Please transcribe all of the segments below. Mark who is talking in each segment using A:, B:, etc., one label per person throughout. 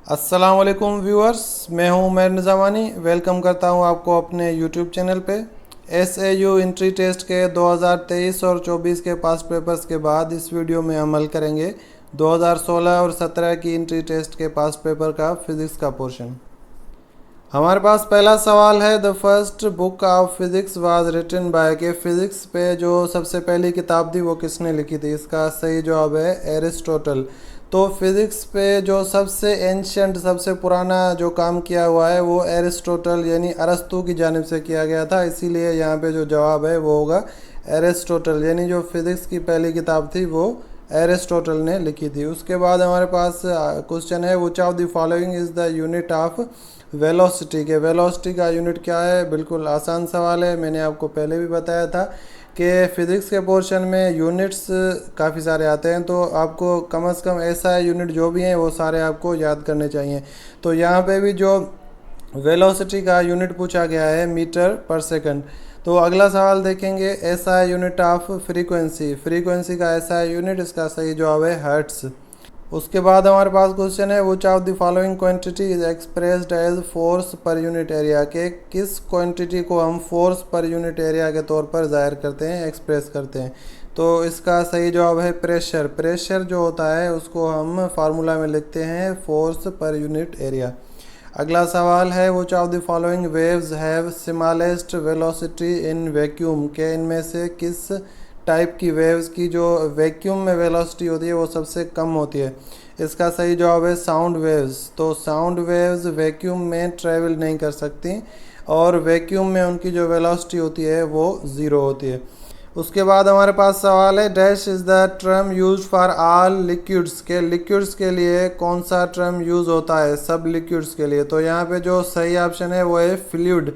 A: अस्सलाम वालेकुम व्यूअर्स, मैं हूं उमर निज़ामानी। वेलकम करता हूं आपको अपने यूट्यूब चैनल पे। एसएयू एंट्री टेस्ट के 2023 और 24 के पास्ट पेपर्स के बाद इस वीडियो में अमल करेंगे 2016 और 17 की एंट्री टेस्ट के पास्ट पेपर का फिज़िक्स का पोर्शन। हमारे पास पहला सवाल है, the first book of physics was written by, के फिज़िक्स पे जो सबसे पहली किताब थी वो किसने लिखी थी। इसका सही जवाब है एरिस्टोटल। तो फिज़िक्स पे जो सबसे एंशंट, सबसे पुराना जो काम किया हुआ है वो एरिस्टोटल यानी अरस्तू की जानिब से किया गया था, इसीलिए यहाँ पे जो जवाब है वो होगा एरिस्टोटल। यानी जो फिज़िक्स की पहली किताब थी वो एरिस्टोटल ने लिखी थी। उसके बाद हमारे पास क्वेश्चन है, which of the following is the unit of velocity. के वेलोसिटी का यूनिट क्या है। बिल्कुल आसान सवाल है, मैंने आपको पहले भी बताया था कि फ़िज़िक्स के पोर्शन में यूनिट्स काफ़ी सारे आते हैं, तो आपको कम से कम ऐसा यूनिट जो भी हैं वो सारे आपको याद करने चाहिए। तो यहाँ पे भी जो वेलोसिटी का यूनिट पूछा गया है मीटर पर सेकंड। तो अगला सवाल देखेंगे, ऐसा यूनिट ऑफ फ्रीक्वेंसी। फ्रीक्वेंसी का ऐसा यूनिट, इसका सही जवाब है हर्ट्स। उसके बाद हमारे पास क्वेश्चन है, which of the following quantity is expressed as force per unit area. के किस क्वांटिटी को हम फोर्स पर यूनिट एरिया के तौर पर जाहिर करते हैं, एक्सप्रेस करते हैं। तो इसका सही जवाब है प्रेशर। प्रेशर जो होता है उसको हम फार्मूला में लिखते हैं फोर्स पर यूनिट एरिया। अगला सवाल है, which of the following waves have smallest velocity in vacuum. के इनमें से किस टाइप की वेव्स की जो वैक्यूम में वेलोसिटी होती है वो सबसे कम होती है। इसका सही जवाब है साउंड वेव्स। तो साउंड वेव्स वैक्यूम में ट्रैवल नहीं कर सकती और वैक्यूम में उनकी जो वेलोसिटी होती है वो ज़ीरो होती है। उसके बाद हमारे पास सवाल है, dash is the term use for all liquids. के लिक्विड्स के लिए कौन सा टर्म यूज़ होता है सब लिक्विड्स के लिए। तो यहाँ पे जो सही ऑप्शन है वो है फ्लूइड।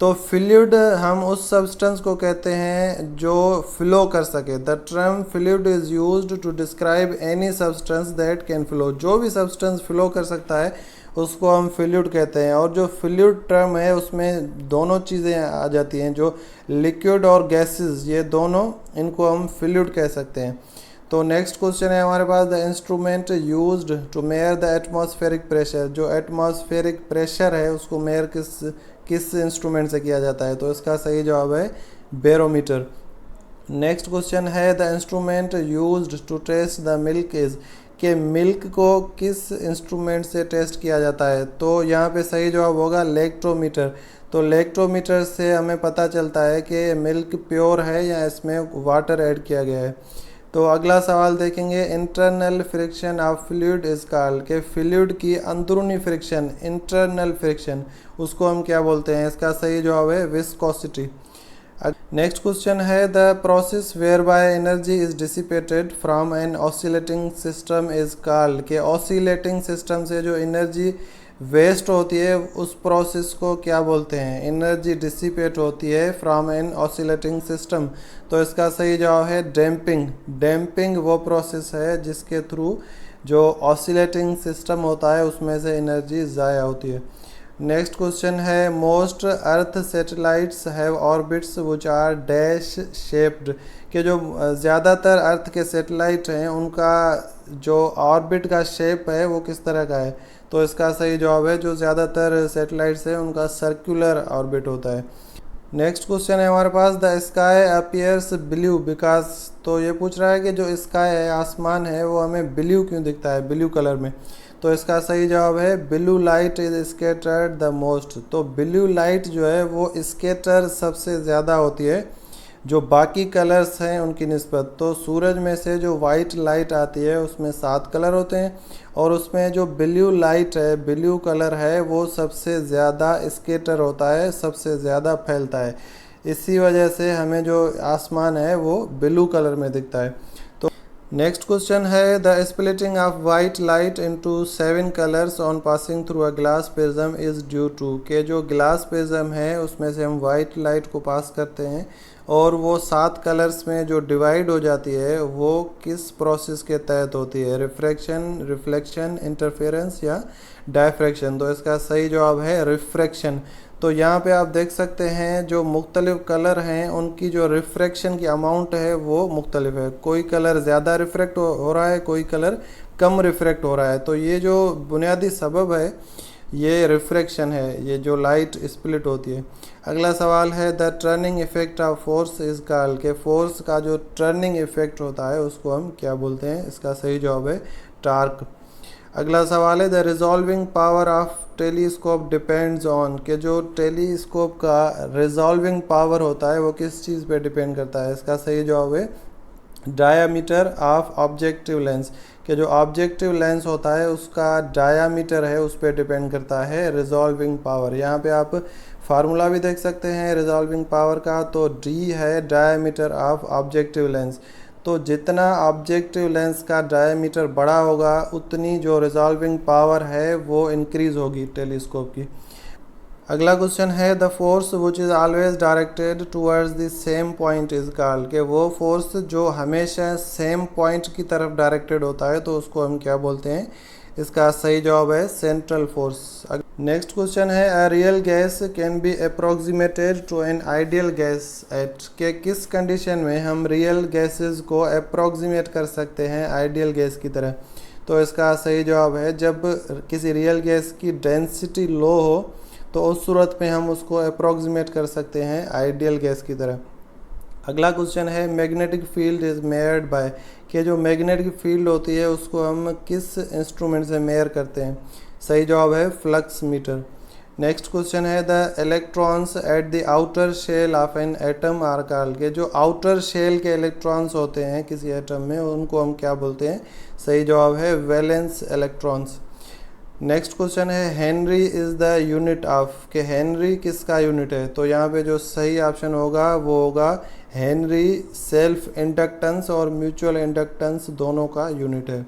A: तो फ्लूइड हम उस सब्सटेंस को कहते हैं जो फ्लो कर सके। The term fluid is used to describe any substance that can flow. जो भी सब्सटेंस फ्लो कर सकता है उसको हम फ्लूइड कहते हैं। और जो फ्लूइड टर्म है उसमें दोनों चीज़ें आ जाती हैं, जो लिक्विड और गैसेस, ये दोनों, इनको हम फ्लूइड कह सकते हैं। तो नेक्स्ट क्वेश्चन है हमारे पास, the instrument used to measure the atmospheric pressure. जो एटमॉस्फेरिक प्रेशर है उसको मेयर किस इंस्ट्रूमेंट से किया जाता है। तो इसका सही जवाब है बैरोमीटर। नेक्स्ट क्वेश्चन है, the instrument used to test the milk is. के मिल्क को किस इंस्ट्रूमेंट से टेस्ट किया जाता है। तो यहाँ पे सही जवाब होगा लैक्टोमीटर। तो लैक्टोमीटर से हमें पता चलता है कि मिल्क प्योर है या इसमें वाटर ऐड किया गया है। तो अगला सवाल देखेंगे, internal friction of fluid is called. के फ्लूइड की अंदरूनी फ्रिक्शन, इंटरनल फ्रिक्शन, उसको हम क्या बोलते हैं। इसका सही जवाब है विस्कोसिटी। नेक्स्ट क्वेश्चन है, the process whereby energy is dissipated from an oscillating system is called. के ऑसिलेटिंग सिस्टम से जो एनर्जी वेस्ट होती है उस प्रोसेस को क्या बोलते हैं। एनर्जी डिसिपेट होती है फ्रॉम एन ऑसिलेटिंग सिस्टम। तो इसका सही जवाब है डैम्पिंग। डैम्पिंग वो प्रोसेस है जिसके थ्रू जो ऑसिलेटिंग सिस्टम होता है उसमें से एनर्जी ज़ाया होती है। नेक्स्ट क्वेश्चन है, most earth satellites have orbits which are dash shaped. के जो ज़्यादातर अर्थ के सैटेलाइट हैं उनका जो ऑर्बिट का शेप है वो किस तरह का है। तो इसका सही जवाब है, जो ज़्यादातर सैटेलाइट्स हैं उनका सर्कुलर ऑर्बिट होता है। नेक्स्ट क्वेश्चन है हमारे पास, the sky appears blue because. तो ये पूछ रहा है कि जो स्काई है, आसमान है, वो हमें ब्लू क्यों दिखता है, ब्लू कलर में। तो इसका सही जवाब है blue light is scattered the most. तो ब्लू लाइट जो है वो स्कैटर सबसे ज़्यादा होती है जो बाकी कलर्स हैं उनकी निस्बत। तो सूरज में से जो वाइट लाइट आती है उसमें 7 कलर होते हैं और उसमें जो ब्लू लाइट है, ब्लू कलर है, वो सबसे ज़्यादा स्कैटर होता है, सबसे ज़्यादा फैलता है। इसी वजह से हमें जो आसमान है वो ब्लू कलर में दिखता है। नेक्स्ट क्वेश्चन है, the splitting of white light into 7 colours on passing through a glass prism is due to. के जो ग्लास प्रिज्म है उसमें से हम वाइट लाइट को पास करते हैं और वो 7 कलर्स में जो डिवाइड हो जाती है वो किस प्रोसेस के तहत होती है। रिफ्रैक्शन, रिफ्लेक्शन, इंटरफेरेंस या डायफ्रैक्शन। तो इसका सही जवाब है रिफ्रैक्शन। तो यहाँ पे आप देख सकते हैं जो मुख्तलिफ कलर हैं उनकी जो रिफ्रैक्शन की अमाउंट है वो मुख्तलिफ है। कोई कलर ज़्यादा रिफ्रैक्ट हो रहा है, कोई कलर कम रिफ्रैक्ट हो रहा है। तो ये जो बुनियादी सबब है ये रिफ्रैक्शन है, ये जो लाइट स्प्लिट होती है। अगला सवाल है the turning effect of force is called, के फोर्स का जो टर्निंग इफेक्ट होता है उसको हम क्या बोलते हैं। इसका सही जवाब है टार्क। अगला सवाल है the resolving power of telescope depends on, के जो टेलीस्कोप का रिजॉल्विंग पावर होता है वो किस चीज़ पे डिपेंड करता है। इसका सही जवाब है डायामीटर ऑफ ऑब्जेक्टिव लेंस, के जो ऑब्जेक्टिव लेंस होता है उसका डायामीटर है उस पर डिपेंड करता है रिजॉल्विंग पावर। यहाँ पे आप फार्मूला भी देख सकते हैं रिजॉल्विंग पावर का, तो डी है डायामीटर ऑफ ऑब्जेक्टिव लेंस। तो जितना ऑब्जेक्टिव लेंस का डायामीटर बड़ा होगा उतनी जो रिजॉल्विंग पावर है वो इंक्रीज होगी टेलीस्कोप की। अगला क्वेश्चन है the force which is always directed towards the same point is called, के वो फोर्स जो हमेशा सेम पॉइंट की तरफ डायरेक्टेड होता है तो उसको हम क्या बोलते हैं। इसका सही जवाब है सेंट्रल फोर्स। नेक्स्ट क्वेश्चन है a real gas can be approximated to an ideal gas at, के किस कंडीशन में हम रियल गैसेस को अप्रोक्सीमेट कर सकते हैं आइडियल गैस की तरह। तो इसका सही जवाब है जब किसी रियल गैस की डेंसिटी लो हो तो उस सूरत में हम उसको अप्रोक्सीमेट कर सकते हैं आइडियल गैस की तरह। अगला क्वेश्चन है magnetic field is measured by, कि जो मैग्नेटिक फील्ड होती है उसको हम किस इंस्ट्रूमेंट से मेयर करते हैं। सही जवाब है फ्लक्स मीटर। नेक्स्ट क्वेश्चन है the electrons at the outer shell of an atom are called, के जो आउटर शेल के इलेक्ट्रॉन्स होते हैं किसी एटम में उनको हम क्या बोलते हैं। सही जवाब है वैलेंस इलेक्ट्रॉन्स। नेक्स्ट क्वेश्चन है Henry is the unit of, के हेनरी किसका यूनिट है। तो यहाँ पे जो सही ऑप्शन होगा वो होगा हेनरी सेल्फ इंडक्टेंस और म्यूचुअल इंडक्टेंस दोनों का यूनिट है।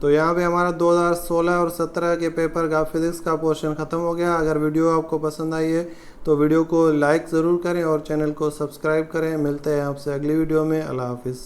A: तो यहाँ पे हमारा 2016 और 17 के पेपर का फिजिक्स का पोर्शन ख़त्म हो गया। अगर वीडियो आपको पसंद आई है तो वीडियो को लाइक ज़रूर करें और चैनल को सब्सक्राइब करें। मिलते हैं आपसे अगली वीडियो में। अल्लाह हाफिज़।